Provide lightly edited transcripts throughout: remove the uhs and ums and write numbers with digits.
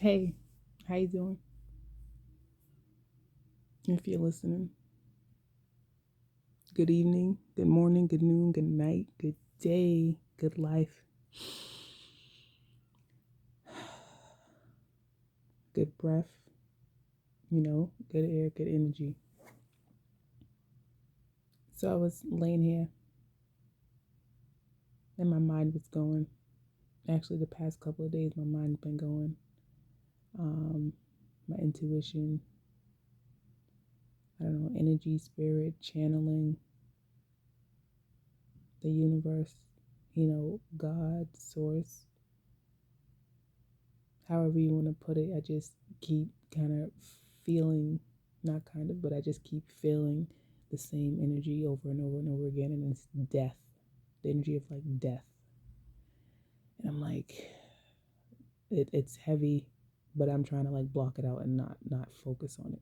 Hey, how you doing? If you're listening, good evening, good morning, good noon, good night, good day, good life, good breath, good air, good energy. So I was laying here and my mind was going. Actually, the past couple of days, my mind's been going. Um, my intuition, I don't know, energy, spirit, channeling, the universe, God, source, however you want to put it. I just keep kind of feeling, not kind of, but I just keep feeling the same energy over and over and over again. And it's death, the energy of like death. And I'm like, it's heavy, but I'm trying to like block it out and not focus on it.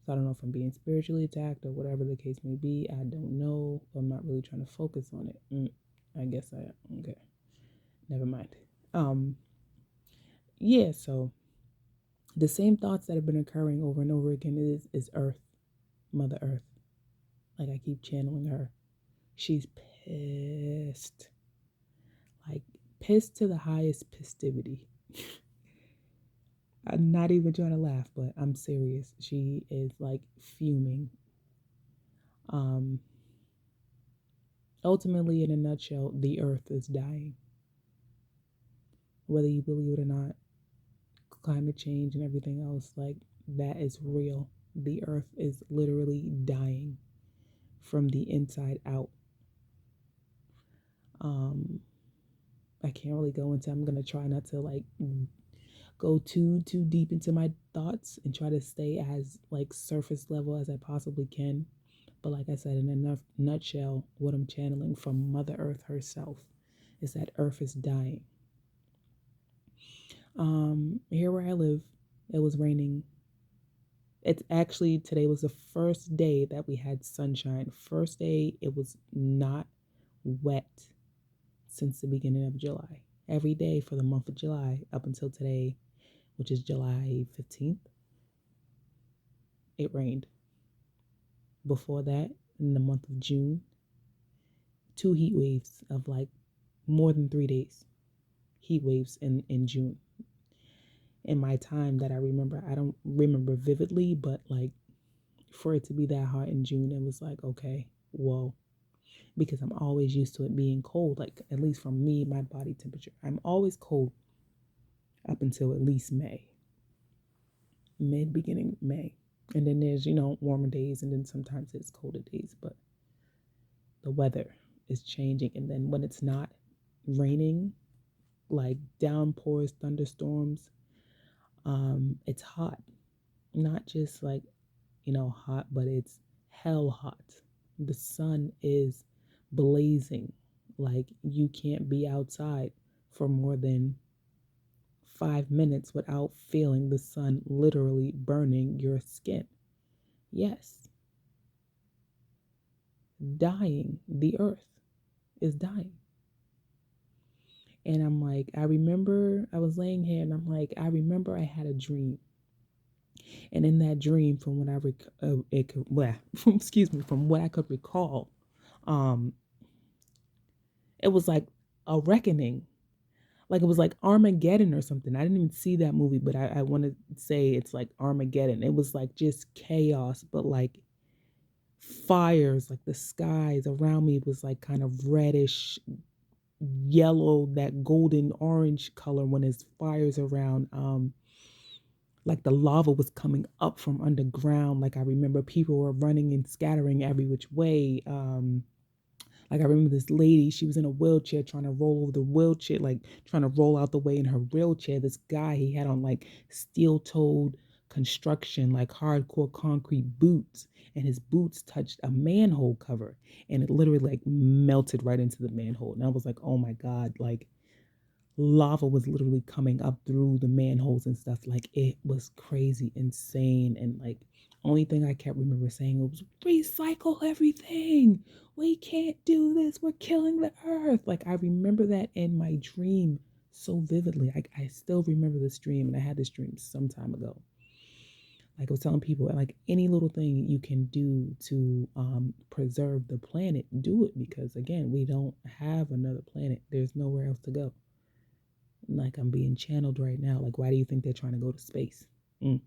So I don't know if I'm being spiritually attacked or whatever the case may be. I don't know. I'm not really trying to focus on it. I guess I am. Okay. Never mind. Um, yeah, so the same thoughts that have been occurring over and over again is Earth, Mother Earth. Like I keep channeling her. She's pissed. Like pissed to the highest festivity. I'm not even trying to laugh, but I'm serious. She is like fuming. Um Ultimately, in a nutshell, the earth is dying. Whether you believe it or not, climate change and everything else, like that is real. The earth is literally dying from the inside out. Um I can't really go into. I'm gonna try not to like go too deep into my thoughts and try to stay as like surface level as I possibly can. But like I said, in a nutshell, what I'm channeling from Mother Earth herself is that Earth is dying. Here where I live, it was raining. It's actually today was the first day that we had sunshine. First day it was not wet since the beginning of July. Every day for the month of July up until today, which is July 15th, it rained. Before that, in the month of June, two heat waves of like more than 3 days. Heat waves in June. In my time that I remember, I don't remember vividly, but like for it to be that hot in June, it was like, okay, whoa. Because I'm always used to it being cold, like at least for me, my body temperature. I'm always cold up until at least May, mid beginning May. And then there's, warmer days, and then sometimes it's colder days, but the weather is changing. And then when it's not raining, like downpours, thunderstorms, it's hot. Not just like, hot, but it's hell hot. The sun is blazing. Like you can't be outside for more than 5 minutes without feeling the sun literally burning your skin. Yes, dying. The earth is dying. And I'm like, I remember I was laying here and I'm like, I remember I had a dream. And in that dream, from what excuse me, from what I could recall, um, it was like a reckoning. Like it was like Armageddon or something. I didn't even see that movie, but I want to say it's like Armageddon. It was like just chaos, but like fires, like the skies around me was like kind of reddish yellow, that golden orange color when there's fires around. Like the lava was coming up from underground. Like I remember people were running and scattering every which way. Like I remember this lady, she was in a wheelchair trying to roll over the wheelchair, like trying to roll out the way in her wheelchair. This guy, he had on like steel-toed construction, like hardcore concrete boots, and his boots touched a manhole cover, and it literally like melted right into the manhole. And I was like, oh my God, like lava was literally coming up through the manholes and stuff. Like it was crazy, insane. And like only thing I kept remember saying was recycle everything. We can't do this. We're killing the earth. Like I remember that in my dream so vividly. I still remember this dream, and I had this dream some time ago. Like I was telling people, like any little thing you can do to preserve the planet, do it, because again, we don't have another planet. There's nowhere else to go. Like I'm being channeled right now. Like, why do you think they're trying to go to space?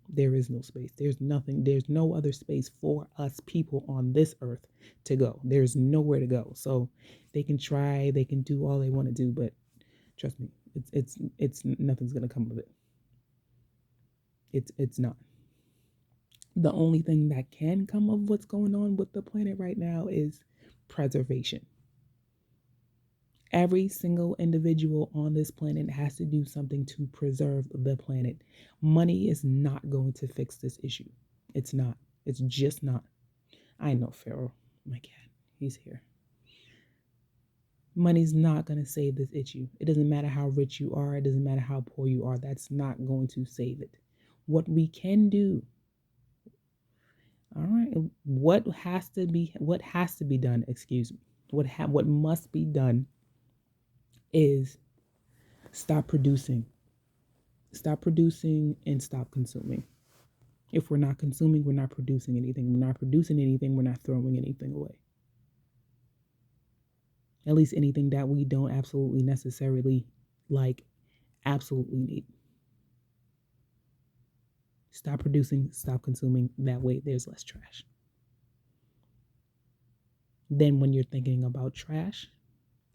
There is no space. There's nothing. There's no other space for us people on this earth to go. There's nowhere to go. So they can try. They can do all they want to do, but trust me, it's nothing's gonna come of it. It's not. The only thing that can come of what's going on with the planet right now is preservation. Every single individual on this planet has to do something to preserve the planet. Money is not going to fix this issue. It's not. It's just not. I know Pharaoh, my cat. He's here. Money's not going to save this issue. It doesn't matter how rich you are. It doesn't matter how poor you are. That's not going to save it. What we can do, all right, what has to be done, excuse me, what must be done is stop producing. Stop producing and stop consuming. If we're not consuming, we're not producing anything. We're not producing anything, we're not throwing anything away. At least anything that we don't absolutely necessarily like, absolutely need. Stop producing, stop consuming. That way, there's less trash. Then, when you're thinking about trash,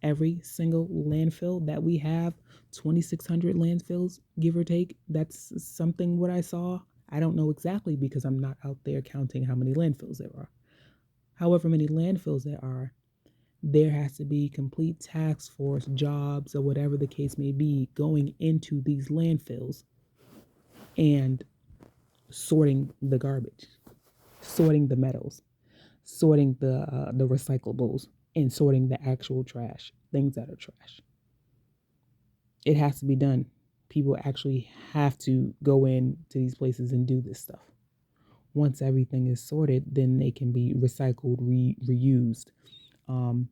every single landfill that we have, 2,600 landfills, give or take, that's something what I saw. I don't know exactly because I'm not out there counting how many landfills there are. However many landfills there has to be complete task force jobs or whatever the case may be going into these landfills and sorting the garbage, sorting the metals, sorting the recyclables, and sorting the actual trash, things that are trash. It has to be done. People actually have to go into these places and do this stuff. Once everything is sorted, then they can be recycled, reused. Um,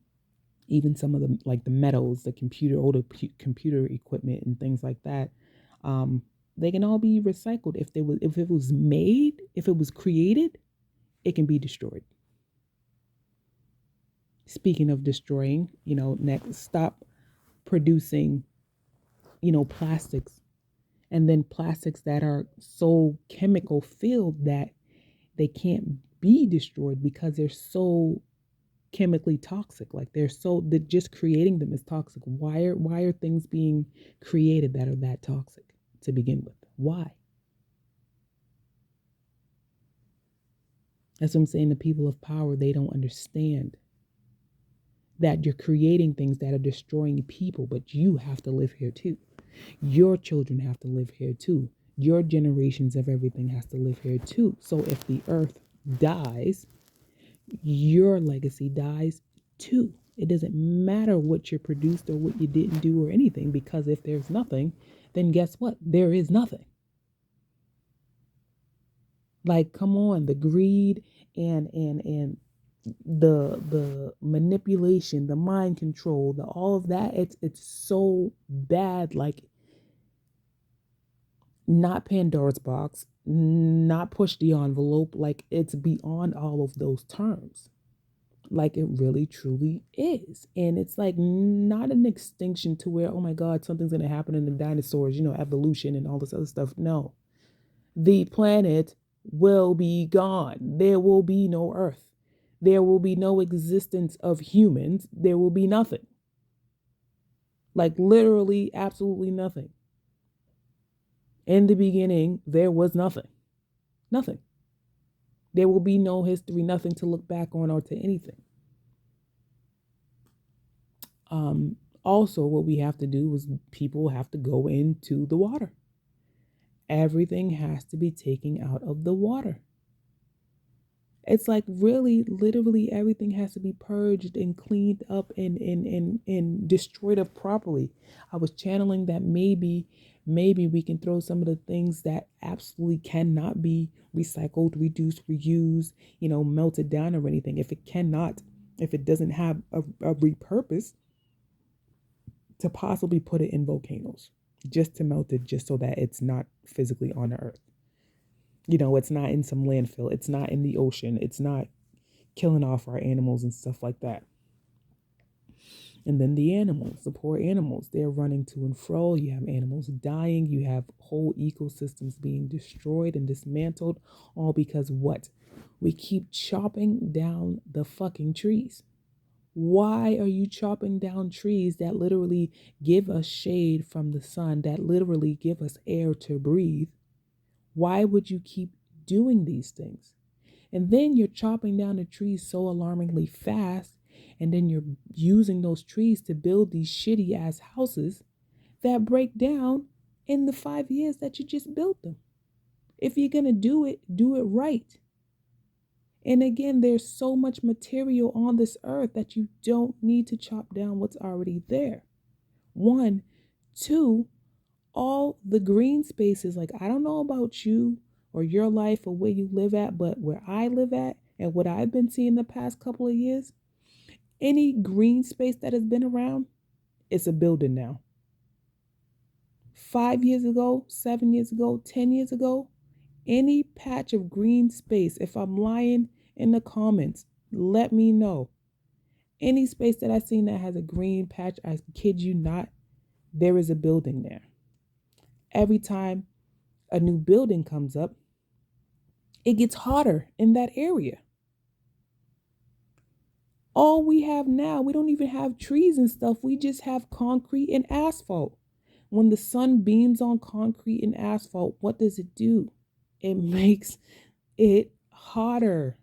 Even some of the like the metals, the older computer equipment and things like that, um, they can all be recycled. If it was made, if it was created, it can be destroyed. Speaking of destroying, next stop producing, plastics, and then plastics that are so chemical filled that they can't be destroyed because they're so chemically toxic. Like that just creating them is toxic. Why are things being created that are that toxic to begin with? Why? That's what I'm saying. The people of power, they don't understand that you're creating things that are destroying people, but you have to live here too. Your children have to live here too. Your generations of everything has to live here too. So if the earth dies, your legacy dies too. It doesn't matter what you produced or what you didn't do or anything, because if there's nothing, then guess what? There is nothing. Like, come on, the greed and the manipulation, the mind control, the all of that, it's so bad. Like, not Pandora's box, not push the envelope, like it's beyond all of those terms. Like it really truly is. And it's like not an extinction to where, oh my God, something's gonna happen in the dinosaurs, evolution and all this other stuff. No. The planet will be gone. There will be no earth. There will be no existence of humans. There will be nothing. Like literally absolutely nothing. In the beginning, there was nothing. Nothing. There will be no history, nothing to look back on or to anything. Also, what we have to do is people have to go into the water. Everything has to be taken out of the water. It's like really, literally everything has to be purged and cleaned up and destroyed up properly. I was channeling that maybe we can throw some of the things that absolutely cannot be recycled, reduced, reused, melted down or anything. If it cannot, if it doesn't have a repurpose, to possibly put it in volcanoes, just to melt it, just so that it's not physically on the earth. It's not in some landfill, it's not in the ocean, it's not killing off our animals and stuff like that. And then the animals, the poor animals, they're running to and fro. You have animals dying. You have whole ecosystems being destroyed and dismantled, all because what? We keep chopping down the fucking trees. Why are you chopping down trees that literally give us shade from the sun, that literally give us air to breathe? Why would you keep doing these things? And then you're chopping down the trees so alarmingly fast, and then you're using those trees to build these shitty ass houses that break down in the 5 years that you just built them. If you're going to do it right. And again, there's so much material on this earth that you don't need to chop down what's already there. One. Two, all the green spaces, like, I don't know about you or your life or where you live at, but where I live at and what I've been seeing the past couple of years, any green space that has been around, it's a building now. 5 years ago, 7 years ago, 10 years ago, any patch of green space, if I'm lying in the comments, let me know. Any space that I've seen that has a green patch, I kid you not, there is a building there. Every time a new building comes up, it gets hotter in that area. All we have now, we don't even have trees and stuff. We just have concrete and asphalt. When the sun beams on concrete and asphalt, what does it do? It makes it hotter.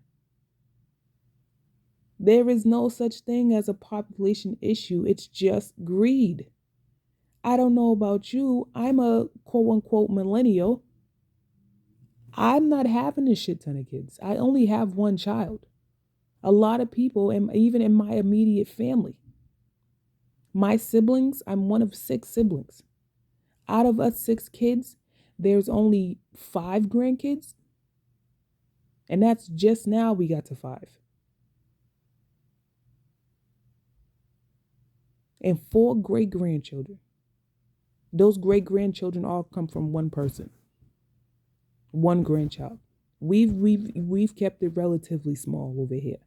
There is no such thing as a population issue. It's just greed. I don't know about you. I'm a quote unquote millennial. I'm not having a shit ton of kids. I only have one child. A lot of people, and even in my immediate family, my siblings, I'm one of 6 siblings. Out of us 6 kids, there's only 5 grandkids. And that's just now we got to 5. And 4 great grandchildren. Those great grandchildren all come from one person. One grandchild. We've kept it relatively small over here.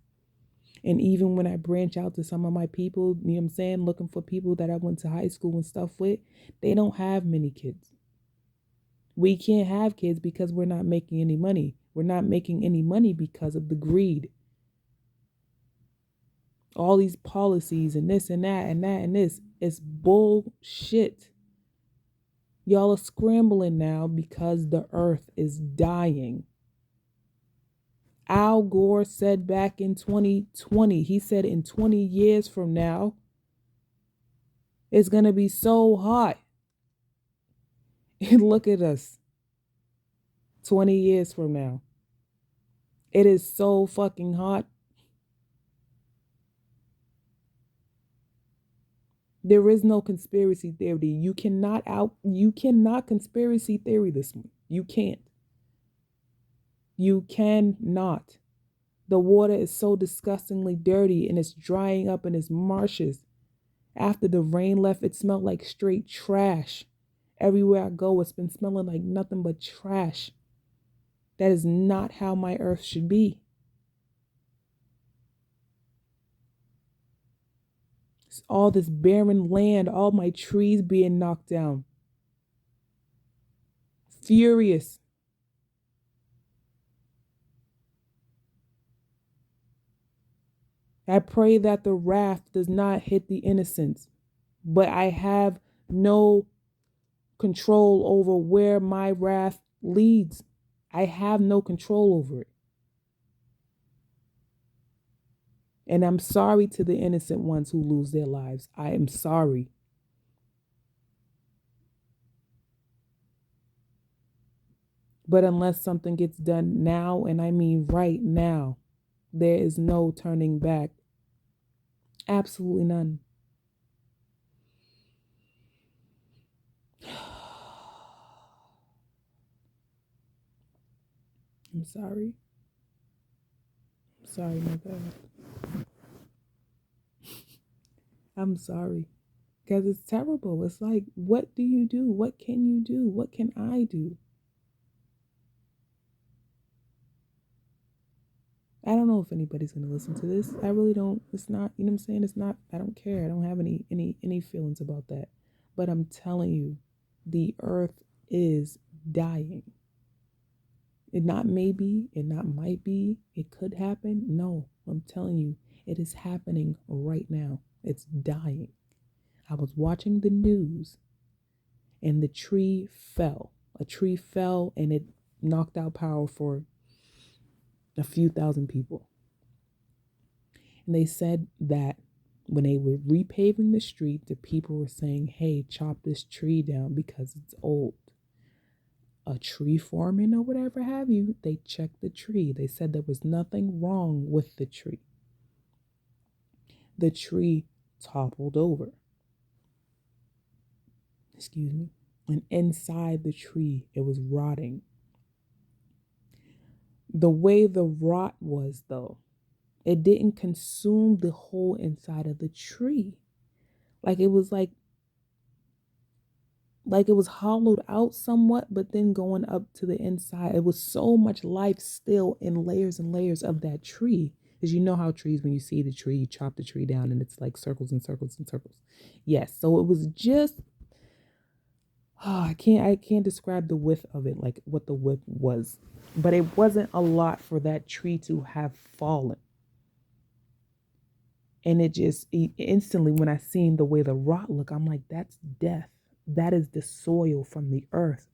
And even when I branch out to some of my people, you know what I'm saying, looking for people that I went to high school and stuff with, they don't have many kids. We can't have kids because we're not making any money. We're not making any money because of the greed. All these policies and this and that and that and this, it's bullshit. Y'all are scrambling now because the earth is dying. Al Gore said back in 2020, he said in 20 years from now, it's going to be so hot. And look at us, 20 years from now. It is so fucking hot. There is no conspiracy theory. You cannot conspiracy theory this one. You can't. You cannot. The water is so disgustingly dirty and it's drying up in its marshes. After the rain left, it smelled like straight trash. Everywhere I go, it's been smelling like nothing but trash. That is not how my earth should be. It's all this barren land, all my trees being knocked down. Furious. I pray that the wrath does not hit the innocents, but I have no control over where my wrath leads. I have no control over it. And I'm sorry to the innocent ones who lose their lives. I am sorry. But unless something gets done now, and I mean right now, there is no turning back. Absolutely none. I'm sorry. I'm sorry, my God. I'm sorry. Because it's terrible. It's like, what do you do? What can you do? What can I do? I don't know if anybody's gonna listen to this. I really don't. It's not, you know what I'm saying? It's not, I don't care. I don't have any feelings about that. But I'm telling you, the earth is dying. It not maybe, it not might be, it could happen. No, I'm telling you, it is happening right now. It's dying. I was watching the news and the tree fell. A tree fell and it knocked out power for a few thousand people. And they said that when they were repaving the street, the people were saying, hey, chop this tree down because it's old. A tree foreman or whatever have you, they checked the tree. They said there was nothing wrong with the tree. The tree toppled over. Excuse me. And inside the tree, it was rotting. The way the rot was, though, it didn't consume the whole inside of the tree. Like it was like it was hollowed out somewhat, but then going up to the inside, it was so much life still in layers and layers of that tree. Because you know how trees, when you see the tree, you chop the tree down and it's like circles and circles and circles. Yes, so it was just, I can't describe the width of it, like what the width was. But it wasn't a lot for that tree to have fallen. And it just instantly, when I seen the way the rot looked, I'm like, that's death. That is the soil from the earth.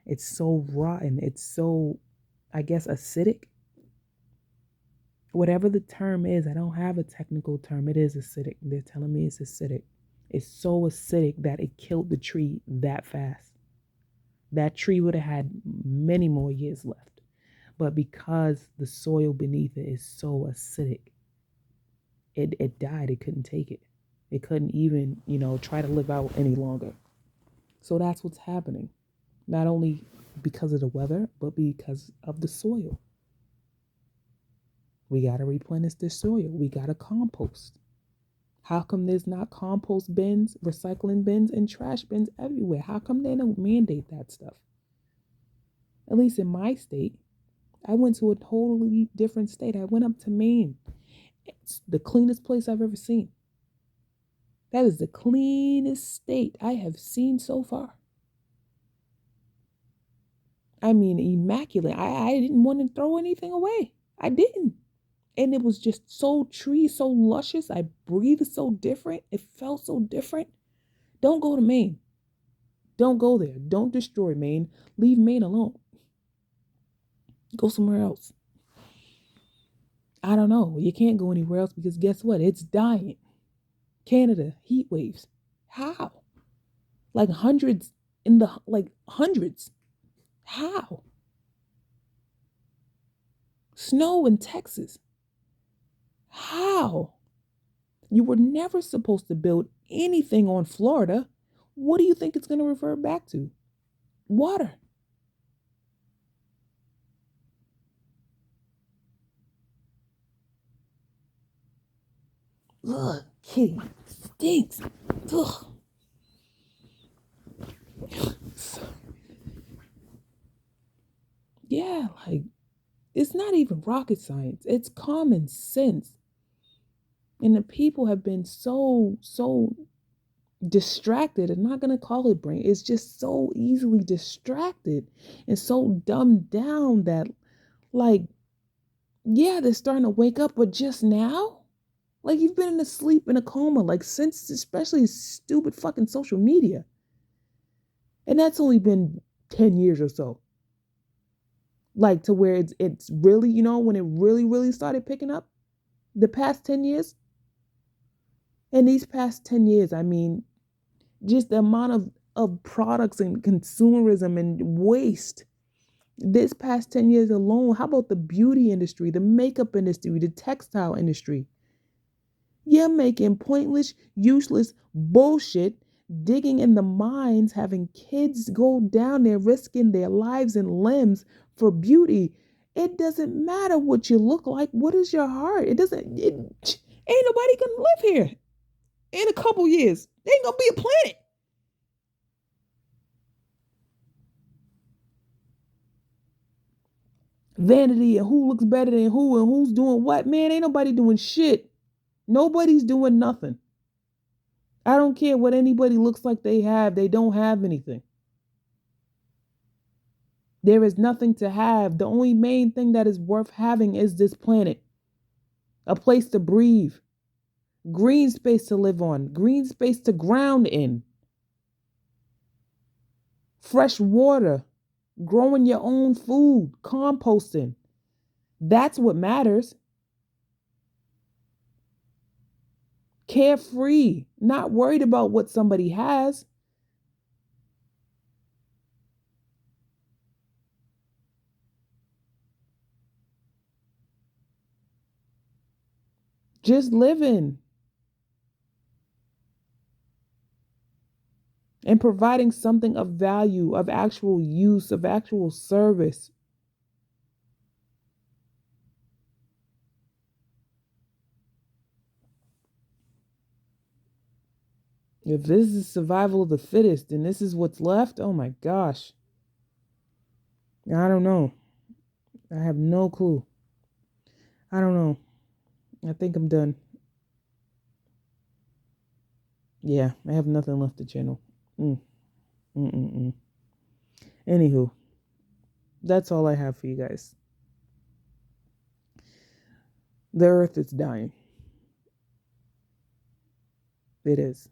It's so rotten. It's so, I guess, acidic. Whatever the term is, I don't have a technical term. It is acidic. They're telling me it's acidic. It's so acidic that it killed the tree that fast. That tree would have had many more years left. But because the soil beneath it is so acidic, it died. It couldn't take it. It couldn't even, try to live out any longer. So that's what's happening. Not only because of the weather, but because of the soil. We got to replenish the soil. We got to compost. How come there's not compost bins, recycling bins, and trash bins everywhere? How come they don't mandate that stuff? At least in my state, I went to a totally different state. I went up to Maine. It's the cleanest place I've ever seen. That is the cleanest state I have seen so far. I mean, immaculate. I didn't want to throw anything away. I didn't. And it was just so tree, so luscious. I breathed so different. It felt so different. Don't go to Maine. Don't go there. Don't destroy Maine. Leave Maine alone. Go somewhere else. I don't know. You can't go anywhere else because guess what? It's dying. Canada, heat waves. How? Like hundreds hundreds. How? Snow in Texas. How? You were never supposed to build anything on Florida. What do you think it's going to revert back to? Water. Ugh, kitty. Stinks. Ugh. Yeah, like, it's not even rocket science. It's common sense. And the people have been so distracted. I'm not going to call it brain. It's just so easily distracted and so dumbed down that, like, yeah, they're starting to wake up, but just now? Like, you've been in a sleep, in a coma, like, since especially stupid fucking social media. And that's only been 10 years or so. Like, to where it's really, when it really started picking up, the past 10 years. In these past 10 years, I mean, just the amount of products and consumerism and waste. This past 10 years alone, how about the beauty industry, the makeup industry, the textile industry? You're making pointless, useless bullshit, digging in the mines, having kids go down there, risking their lives and limbs for beauty. It doesn't matter what you look like. What is your heart? Ain't nobody gonna live here. In a couple years, there ain't gonna be a planet. Vanity and who looks better than who and who's doing what, man, ain't nobody doing shit. Nobody's doing nothing. I don't care what anybody looks like they don't have anything. There is nothing to have. The only main thing that is worth having is this planet. A place to breathe, green space to live on, green space to ground in, fresh water, growing your own food, composting. That's what matters. Carefree, not worried about what somebody has. Just living and providing something of value, of actual use, of actual service. If this is survival of the fittest and this is what's left, oh my gosh. I don't know. I have no clue. I don't know. I think I'm done. Yeah, I have nothing left to channel. Mm. Mm-mm-mm. Anywho, that's all I have for you guys. The earth is dying. It is.